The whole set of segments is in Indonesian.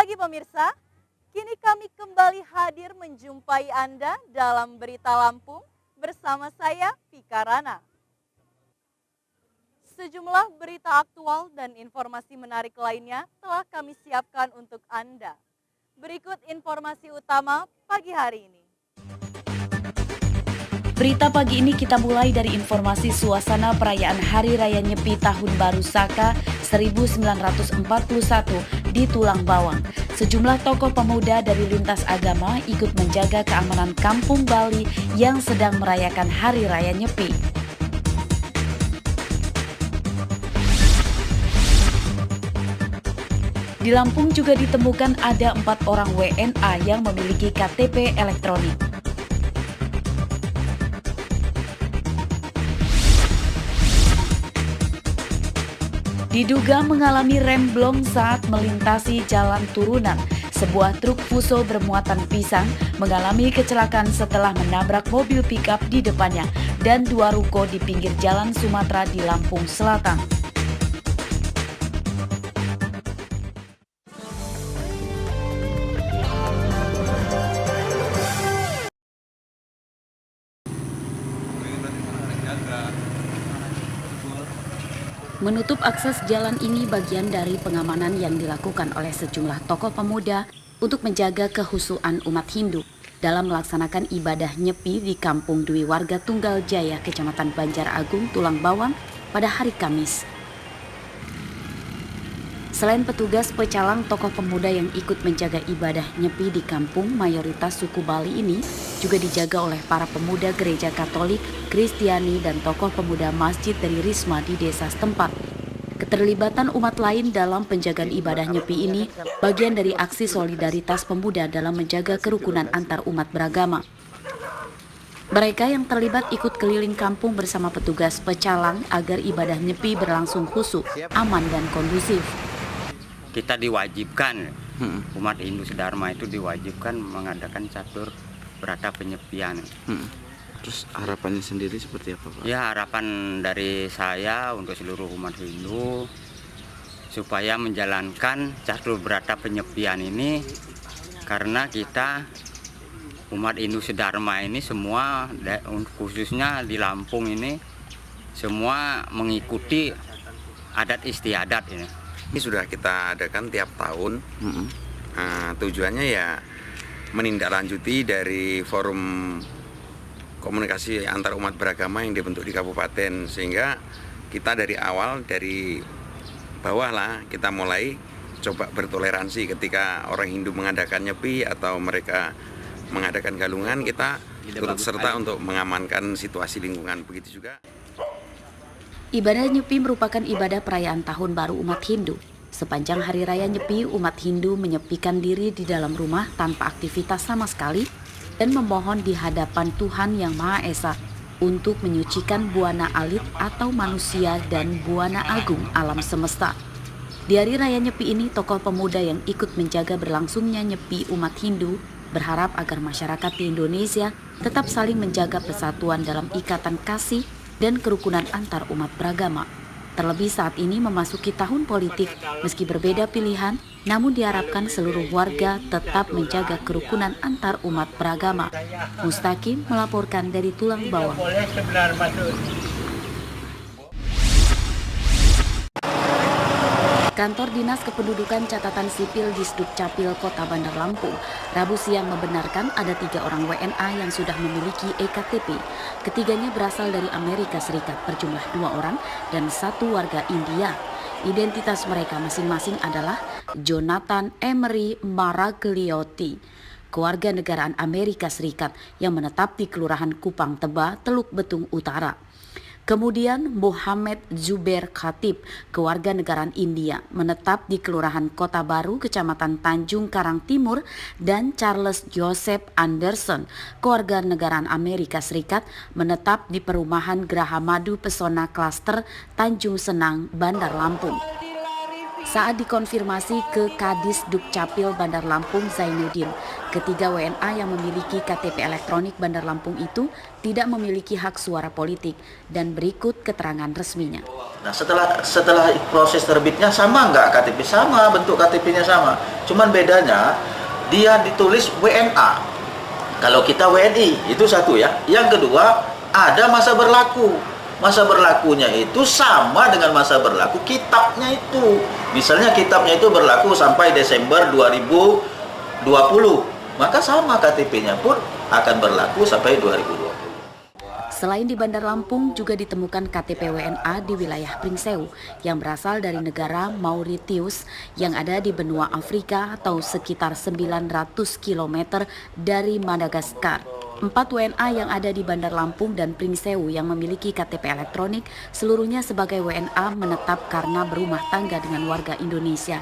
pagi pemirsa, kini kami kembali hadir menjumpai Anda dalam Berita Lampung bersama saya Vika Rana. Sejumlah berita aktual dan informasi menarik lainnya telah kami siapkan untuk Anda. Berikut informasi utama pagi hari ini. Berita pagi ini kita mulai dari informasi suasana perayaan Hari Raya Nyepi Tahun Baru Saka 1941 di Tulang Bawang. Sejumlah tokoh pemuda dari lintas agama ikut menjaga keamanan Kampung Bali yang sedang merayakan Hari Raya Nyepi. Di Lampung juga ditemukan ada 4 orang WNA yang memiliki KTP elektronik. Diduga mengalami remblong saat melintasi jalan turunan. Sebuah truk fuso bermuatan pisang mengalami kecelakaan setelah menabrak mobil pickup di depannya dan 2 ruko di pinggir jalan Sumatera di Lampung Selatan. Menutup akses jalan ini bagian dari pengamanan yang dilakukan oleh sejumlah tokoh pemuda untuk menjaga kehusuan umat Hindu dalam melaksanakan ibadah Nyepi di Kampung Dwi Warga Tunggal Jaya, Kecamatan Banjar Agung, Tulang Bawang pada hari Kamis. Selain petugas pecalang, tokoh pemuda yang ikut menjaga ibadah Nyepi di kampung mayoritas suku Bali ini juga dijaga oleh para pemuda gereja Katolik, Kristiani, dan tokoh pemuda masjid dari Risma di desa setempat. Keterlibatan umat lain dalam penjagaan ibadah Nyepi ini bagian dari aksi solidaritas pemuda dalam menjaga kerukunan antar umat beragama. Mereka yang terlibat ikut keliling kampung bersama petugas pecalang agar ibadah Nyepi berlangsung khusyuk, aman, dan kondusif. Kita diwajibkan, umat Hindu Sedharma itu diwajibkan mengadakan catur berata penyepian. Terus harapannya sendiri seperti apa, Pak? Ya, harapan dari saya untuk seluruh umat Hindu supaya menjalankan catur berata penyepian ini, karena kita umat Hindu Sedharma ini semua, khususnya di Lampung ini, semua mengikuti adat istiadat ini. Ini sudah kita adakan tiap tahun. Tujuannya ya menindaklanjuti dari forum komunikasi antar umat beragama yang dibentuk di kabupaten, sehingga kita dari awal, dari bawah lah, kita mulai coba bertoleransi ketika orang Hindu mengadakan Nyepi atau mereka mengadakan galungan, kita turut serta untuk mengamankan situasi lingkungan. Begitu juga Ibadah Nyepi merupakan ibadah perayaan Tahun Baru umat Hindu. Sepanjang Hari Raya Nyepi, umat Hindu menyepikan diri di dalam rumah tanpa aktivitas sama sekali dan memohon di hadapan Tuhan Yang Maha Esa untuk menyucikan buana alit atau manusia dan buana agung alam semesta. Di Hari Raya Nyepi ini, tokoh pemuda yang ikut menjaga berlangsungnya Nyepi umat Hindu berharap agar masyarakat di Indonesia tetap saling menjaga persatuan dalam ikatan kasih dan kerukunan antar umat beragama. Terlebih saat ini memasuki tahun politik, meski berbeda pilihan, namun diharapkan seluruh warga tetap menjaga kerukunan antar umat beragama. Mustaqim melaporkan dari Tulang Bawang. Kantor Dinas Kependudukan Catatan Sipil Disdukcapil Kota Bandar Lampung Rabu siang membenarkan ada 3 orang WNA yang sudah memiliki EKTP. Ketiganya berasal dari Amerika Serikat berjumlah 2 orang dan 1 warga India. Identitas mereka masing-masing adalah Jonathan Emery Maragliotti, kewarganegaraan Amerika Serikat yang menetap di Kelurahan Kupang Teba, Teluk Betung Utara. Kemudian Muhammad Zubair Khatib, kewarganegaraan India, menetap di Kelurahan Kota Baru, Kecamatan Tanjung Karang Timur, dan Charles Joseph Anderson, kewarganegaraan Amerika Serikat, menetap di Perumahan Graha Madu Pesona Klaster Tanjung Senang, Bandar Lampung. Saat dikonfirmasi ke Kadis Dukcapil Bandar Lampung Zainuddin, ketiga WNA yang memiliki KTP elektronik Bandar Lampung itu tidak memiliki hak suara politik dan berikut keterangan resminya. Nah setelah proses terbitnya sama nggak KTP? Sama, bentuk KTP-nya sama. Cuman bedanya dia ditulis WNA. Kalau kita WNI itu satu ya. Yang kedua ada masa berlaku. Masa berlakunya itu sama dengan masa berlaku kitabnya itu. Misalnya kitabnya itu berlaku sampai Desember 2020. Maka sama KTP-nya pun akan berlaku sampai 2020. Selain di Bandar Lampung juga ditemukan KTP WNA di wilayah Pringsewu yang berasal dari negara Mauritius yang ada di benua Afrika atau sekitar 900 km dari Madagaskar. 4 WNA yang ada di Bandar Lampung dan Pringsewu yang memiliki KTP elektronik seluruhnya sebagai WNA menetap karena berumah tangga dengan warga Indonesia.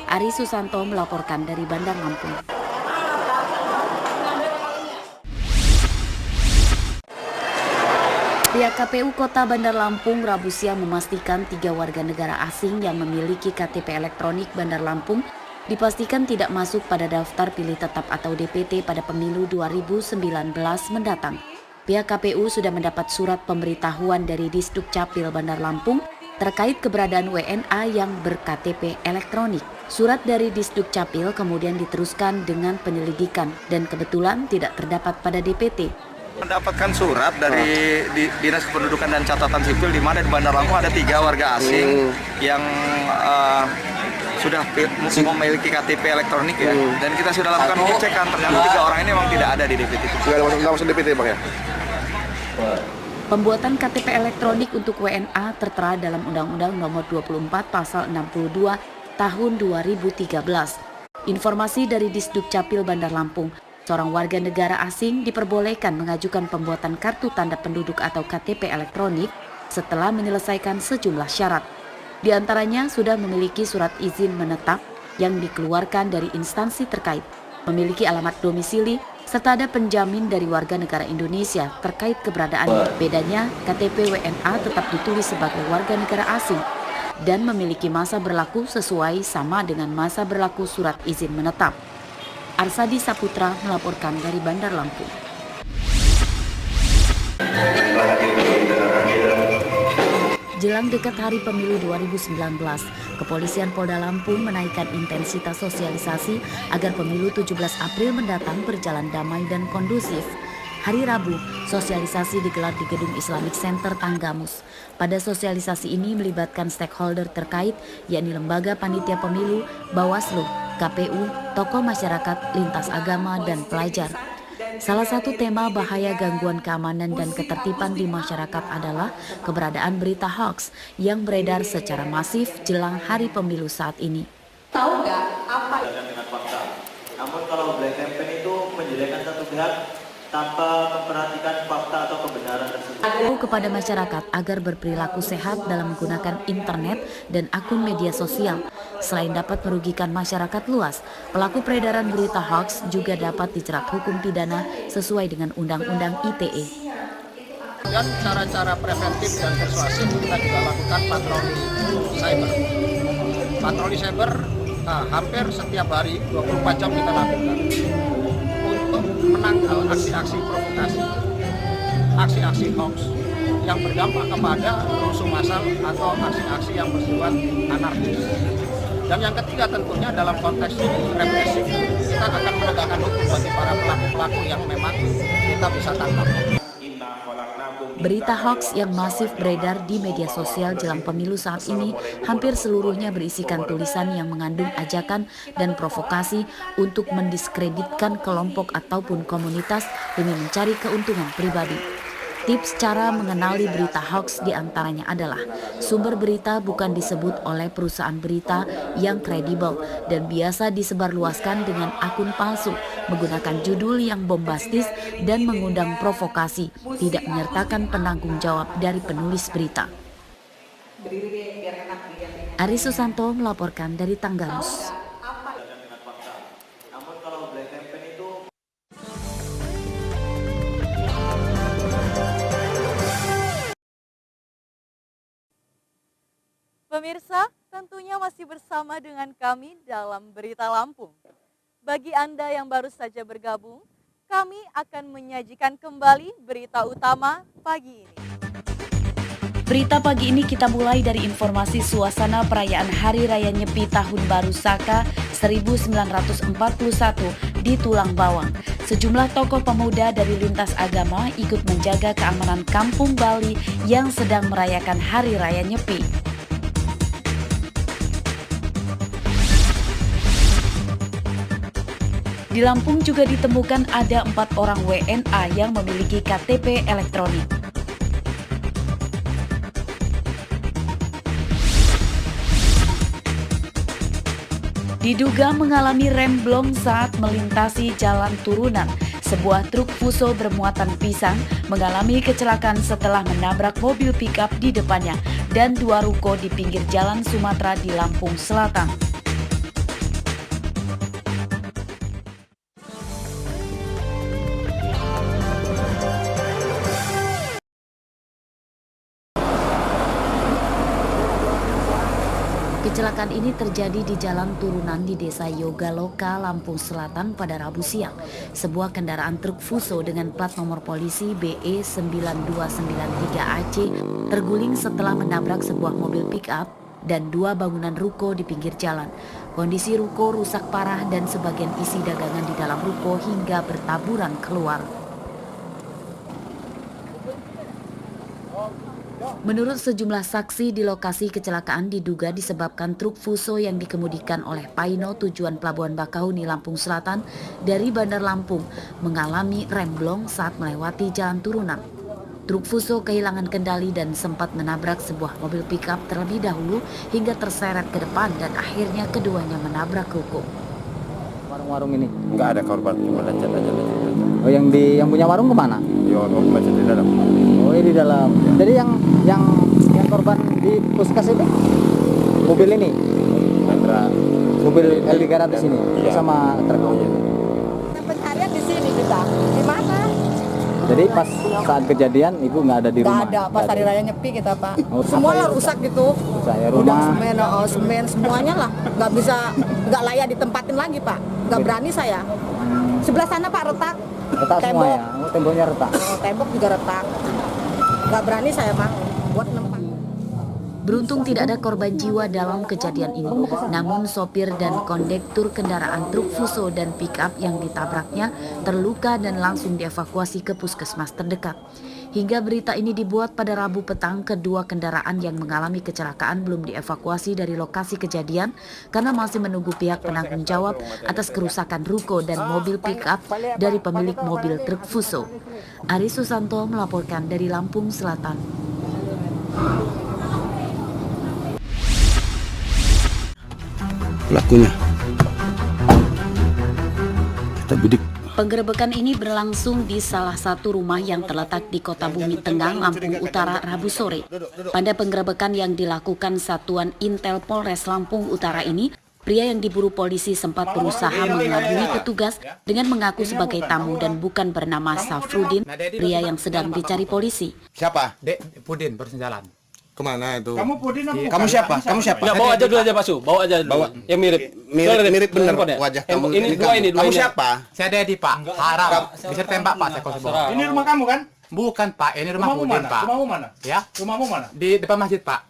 Ari Susanto melaporkan dari Bandar Lampung. Pihak KPU Kota Bandar Lampung Rabu siang memastikan 3 warga negara asing yang memiliki KTP elektronik Bandar Lampung dipastikan tidak masuk pada daftar pilih tetap atau DPT pada pemilu 2019 mendatang. Pihak KPU sudah mendapat surat pemberitahuan dari Disdukcapil Bandar Lampung terkait keberadaan WNA yang ber-KTP elektronik. Surat dari Disdukcapil kemudian diteruskan dengan penyelidikan dan kebetulan tidak terdapat pada DPT. Mendapatkan surat dari Dinas Kependudukan dan Catatan Sipil di mana di Bandar Lampung ada 3 warga asing yang sudah memiliki KTP elektronik ya, dan kita sudah lakukan pengecekan, ternyata 3 orang ini memang tidak ada di DPT. Tidak masuk DPT Bang ya? Pembuatan KTP elektronik untuk WNA tertera dalam Undang-Undang Nomor 24 Pasal 62 Tahun 2013. Informasi dari Disdukcapil Bandar Lampung, seorang warga negara asing diperbolehkan mengajukan pembuatan kartu tanda penduduk atau KTP elektronik setelah menyelesaikan sejumlah syarat. Di antaranya sudah memiliki surat izin menetap yang dikeluarkan dari instansi terkait, memiliki alamat domisili, serta ada penjamin dari warga negara Indonesia terkait keberadaannya. Bedanya, KTP WNA tetap ditulis sebagai warga negara asing dan memiliki masa berlaku sesuai sama dengan masa berlaku surat izin menetap. Arsadi Saputra melaporkan dari Bandar Lampung. Jelang dekat hari pemilu 2019, Kepolisian Polda Lampung menaikkan intensitas sosialisasi agar pemilu 17 April mendatang berjalan damai dan kondusif. Hari Rabu, sosialisasi digelar di Gedung Islamic Center Tanggamus. Pada sosialisasi ini melibatkan stakeholder terkait, yakni Lembaga Panitia Pemilu, Bawaslu, KPU, tokoh masyarakat, lintas agama, dan pelajar. Salah satu tema bahaya gangguan keamanan dan ketertiban di masyarakat adalah keberadaan berita hoax yang beredar secara masif jelang hari pemilu saat ini. Tahu nggak apa? Dengan fakta. Namun kalau black campaign itu menjelekan satu pihak tanpa memperhatikan fakta atau kebenaran tersebut. Kepada masyarakat agar berperilaku sehat dalam menggunakan internet dan akun media sosial. Selain dapat merugikan masyarakat luas, pelaku peredaran berita hoax juga dapat dijerat hukum pidana sesuai dengan Undang-Undang ITE. Dan cara-cara preventif dan persuasif kita juga lakukan patroli cyber. Patroli cyber hampir setiap hari 24 jam kita lakukan untuk menangkal aksi-aksi provokasi, aksi-aksi hoax yang berdampak kepada rusuh massal atau aksi-aksi yang bersifat anarkis. Dan yang ketiga tentunya dalam konteks represif, kita akan menegakkan hukum bagi para pelaku-pelaku yang memang kita bisa tangkap. Berita hoax yang masif beredar di media sosial jelang pemilu saat ini hampir seluruhnya berisikan tulisan yang mengandung ajakan dan provokasi untuk mendiskreditkan kelompok ataupun komunitas demi mencari keuntungan pribadi. Tips cara mengenali berita hoax diantaranya adalah sumber berita bukan disebut oleh perusahaan berita yang kredibel dan biasa disebarluaskan dengan akun palsu, menggunakan judul yang bombastis dan mengundang provokasi, tidak menyertakan penanggung jawab dari penulis berita. Ari Susanto melaporkan dari Tanggamus. Pemirsa, Tentunya masih bersama dengan kami dalam Berita Lampung. Bagi Anda yang baru saja bergabung, kami akan menyajikan kembali berita utama pagi ini. Berita pagi ini kita mulai dari informasi suasana perayaan Hari Raya Nyepi Tahun Baru Saka 1941 di Tulang Bawang. Sejumlah tokoh pemuda dari lintas agama ikut menjaga keamanan Kampung Bali yang sedang merayakan Hari Raya Nyepi. Di Lampung juga ditemukan ada 4 orang WNA yang memiliki KTP elektronik. Diduga mengalami remblong saat melintasi jalan turunan. Sebuah truk fuso bermuatan pisang mengalami kecelakaan setelah menabrak mobil pickup di depannya dan 2 ruko di pinggir jalan Sumatera di Lampung Selatan. Kecelakaan ini terjadi di jalan turunan di Desa Yogaloka, Lampung Selatan pada Rabu siang. Sebuah kendaraan truk fuso dengan plat nomor polisi BE 9293AC terguling setelah menabrak sebuah mobil pick-up dan 2 bangunan ruko di pinggir jalan. Kondisi ruko rusak parah dan sebagian isi dagangan di dalam ruko hingga bertaburan keluar. Menurut sejumlah saksi, di lokasi kecelakaan diduga disebabkan truk fuso yang dikemudikan oleh Paino tujuan Pelabuhan Bakahuni, Lampung Selatan dari Bandar Lampung mengalami remblong saat melewati jalan turunan. Truk fuso kehilangan kendali dan sempat menabrak sebuah mobil pickup terlebih dahulu hingga terseret ke depan dan akhirnya keduanya menabrak ruko. Warung-warung ini nggak ada korban, cuma lecet aja. Oh, yang punya warung kemana? Yo, lecet di dalam. Oh, di dalam. Jadi yang korban di Puskas ini mobil ini, mobil L300 ini iya. Sama truk. Pencarian di sini kita. Di mana? Jadi pas saat kejadian ibu nggak ada di rumah? Nggak ada, pas hari raya Nyepi kita Pak. Oh, Semua lah rusak gitu. Saya Udah rumah. semen semuanya lah. Nggak layak ditempatin lagi Pak. Nggak berani saya. Sebelah sana Pak retak. Retak semua ya? Oh, temboknya retak? Oh, tembok juga retak. Nggak berani saya Pak buat nempak. Beruntung tidak ada korban jiwa dalam kejadian ini. Namun sopir dan kondektur kendaraan truk fuso dan pickup yang ditabraknya terluka dan langsung dievakuasi ke puskesmas terdekat. Hingga berita ini dibuat pada Rabu petang, kedua kendaraan yang mengalami kecelakaan belum dievakuasi dari lokasi kejadian karena masih menunggu pihak penanggung jawab atas kerusakan ruko dan mobil pickup dari pemilik mobil truk fuso. Ari Susanto melaporkan dari Lampung Selatan. Pelakunya kita bidik. Penggerebekan ini berlangsung di salah satu rumah yang terletak di Kota Bumi Tengah, Lampung Utara, Rabu sore. Pada penggerebekan yang dilakukan Satuan Intel Polres Lampung Utara ini, pria yang diburu polisi sempat berusaha mengelabui petugas dengan mengaku sebagai tamu dan bukan bernama Safrudin, pria yang sedang dicari polisi. Siapa? Dek Pudin berjalan. Kemana itu? Kamu Pudin apa? Kamu siapa? Kamu siapa? Enggak, bawa aja dulu aja Pak Su. Bawa aja dulu. Bawa. Yang mirip. Mirip bener wajah kamu. Ini dua ini. Kamu siapa? Saya Dedi Pak. Harap. Bisa tembak Pak, saya kosong. Ini rumah kamu kan? Bukan Pak, ini rumah Pudin Pak. Rumahmu mana? Ya? Rumahmu mana? Di depan masjid Pak.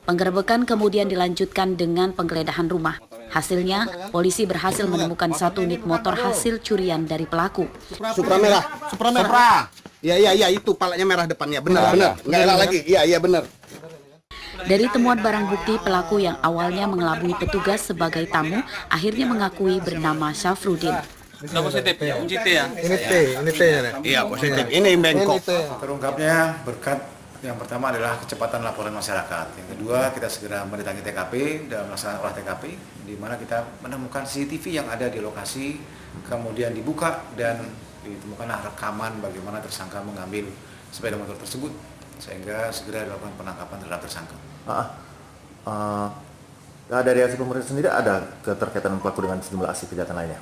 Penggerebekan kemudian dilanjutkan dengan penggeledahan rumah. Hasilnya, polisi berhasil menemukan 1 unit motor hasil curian dari pelaku. Supra merah. Iya itu palanya merah depannya. Benar. Enggak elak lagi. Iya benar. Dari temuan barang bukti, pelaku yang awalnya mengelabui petugas sebagai tamu akhirnya mengakui bernama Safrudin. Sudah positif ya? ya? Ini T. Iya positif. Ini bengkok. Terungkapnya berkat yang pertama adalah kecepatan laporan masyarakat. Yang kedua, kita segera mendatangi TKP dalam melaksanakan olah TKP, di mana kita menemukan CCTV yang ada di lokasi, kemudian dibuka dan ditemukanlah rekaman bagaimana tersangka mengambil sepeda motor tersebut, sehingga segera dilakukan penangkapan terhadap tersangka. Dari hasil pemeriksaan sendiri ada keterkaitan pelaku dengan sejumlah aksi kejahatan lainnya?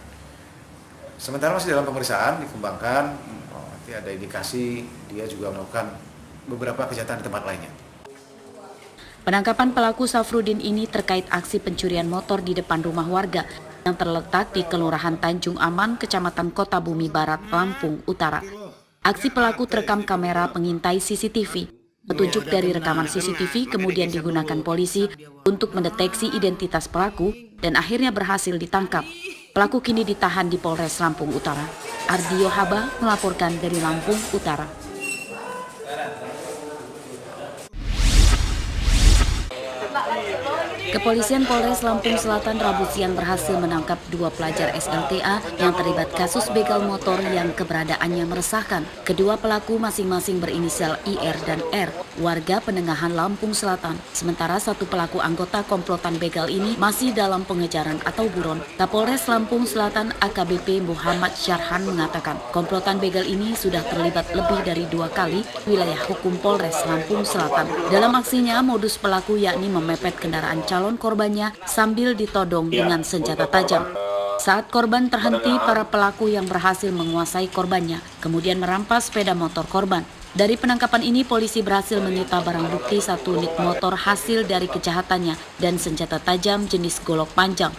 Sementara masih dalam pemeriksaan, dikembangkan, nanti ada indikasi dia juga melakukan beberapa kejahatan di tempat lainnya. Penangkapan pelaku Safrudin ini terkait aksi pencurian motor di depan rumah warga yang terletak di Kelurahan Tanjung Aman, Kecamatan Kota Bumi Barat, Lampung Utara. Aksi pelaku terekam kamera pengintai CCTV. Petunjuk dari rekaman CCTV kemudian digunakan polisi untuk mendeteksi identitas pelaku dan akhirnya berhasil ditangkap. Pelaku kini ditahan di Polres Lampung Utara. Ardio Haba melaporkan dari Lampung Utara. Kepolisian Polres Lampung Selatan Rabu siang berhasil menangkap 2 pelajar SLTA yang terlibat kasus begal motor yang keberadaannya meresahkan. Kedua pelaku masing-masing berinisial IR dan R, warga Penengahan Lampung Selatan. Sementara satu pelaku anggota komplotan begal ini masih dalam pengejaran atau buron. Kapolres Lampung Selatan AKBP Muhammad Syarhan mengatakan komplotan begal ini sudah terlibat lebih dari 2 kali wilayah hukum Polres Lampung Selatan. Dalam aksinya, modus pelaku yakni memepet kendaraan calon korbannya sambil ditodong dengan senjata tajam. Saat korban terhenti, para pelaku yang berhasil menguasai korbannya, kemudian merampas sepeda motor korban. Dari penangkapan ini, polisi berhasil menyita barang bukti 1 unit motor hasil dari kejahatannya dan senjata tajam jenis golok panjang.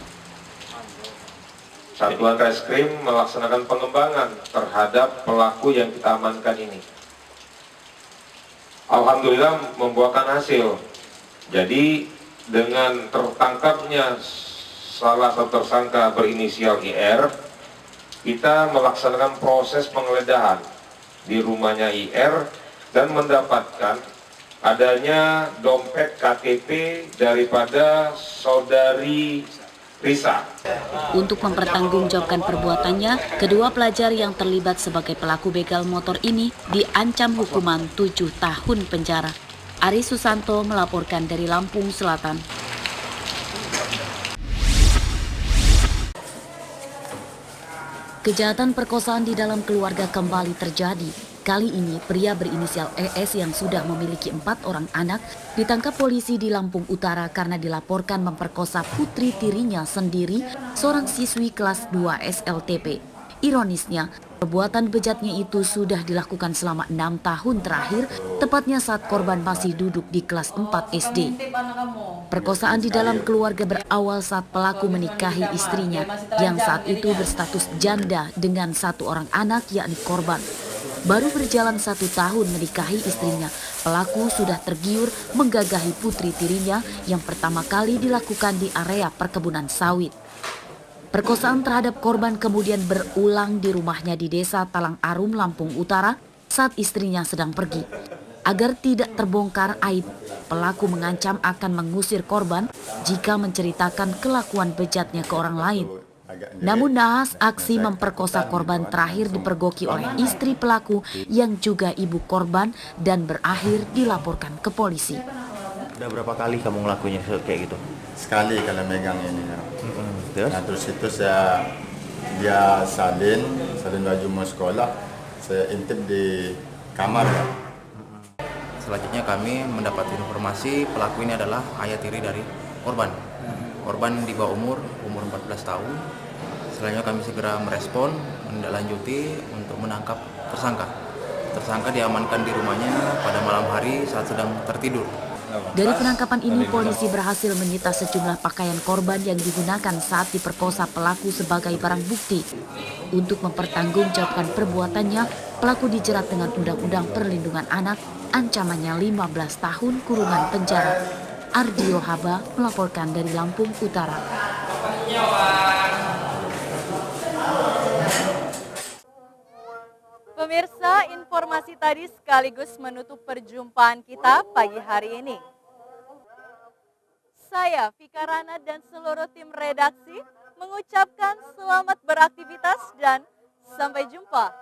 Satuan Reskrim melaksanakan pengembangan terhadap pelaku yang kita amankan ini. Alhamdulillah membuahkan hasil. Jadi dengan tertangkapnya salah satu tersangka berinisial IR, kita melaksanakan proses penggeledahan di rumahnya IR dan mendapatkan adanya dompet KTP daripada saudari Risa. Untuk mempertanggungjawabkan perbuatannya, kedua pelajar yang terlibat sebagai pelaku begal motor ini diancam hukuman 7 tahun penjara. Ari Susanto melaporkan dari Lampung Selatan. Kejahatan perkosaan di dalam keluarga kembali terjadi. Kali ini pria berinisial ES yang sudah memiliki 4 orang anak ditangkap polisi di Lampung Utara karena dilaporkan memperkosa putri tirinya sendiri, seorang siswi kelas 2 SLTP. Ironisnya, perbuatan bejatnya itu sudah dilakukan selama 6 tahun terakhir, tepatnya saat korban masih duduk di kelas 4 SD. Perkosaan di dalam keluarga berawal saat pelaku menikahi istrinya yang saat itu berstatus janda dengan 1 orang anak yakni korban. Baru berjalan 1 tahun menikahi istrinya, pelaku sudah tergiur menggagahi putri tirinya yang pertama kali dilakukan di area perkebunan sawit. Perkosaan terhadap korban kemudian berulang di rumahnya di Desa Talang Arum, Lampung Utara saat istrinya sedang pergi. Agar tidak terbongkar aib, pelaku mengancam akan mengusir korban jika menceritakan kelakuan bejatnya ke orang lain. Namun naas, aksi memperkosa korban terakhir dipergoki oleh istri pelaku yang juga ibu korban dan berakhir dilaporkan ke polisi. Udah berapa kali kamu ngelakuinnya kayak gitu? Sekali kalau megang ini. Terus? Nah, terus itu dia salin baju mau sekolah, saya intip di kamar. Selanjutnya kami mendapat informasi pelaku ini adalah ayah tiri dari korban. Korban di bawah umur 14 tahun. Selanjutnya kami segera merespon, menindaklanjuti untuk menangkap tersangka. Tersangka diamankan di rumahnya pada malam hari saat sedang tertidur. Dari penangkapan ini, polisi berhasil menyita sejumlah pakaian korban yang digunakan saat diperkosa pelaku sebagai barang bukti. Untuk mempertanggungjawabkan perbuatannya, pelaku dijerat dengan Undang-Undang Perlindungan Anak, ancamannya 15 tahun kurungan penjara. Ardio Haba melaporkan dari Lampung Utara. Pemirsa, informasi tadi sekaligus menutup perjumpaan kita pagi hari ini. Saya, Vika Rana dan seluruh tim redaksi mengucapkan selamat beraktivitas dan sampai jumpa.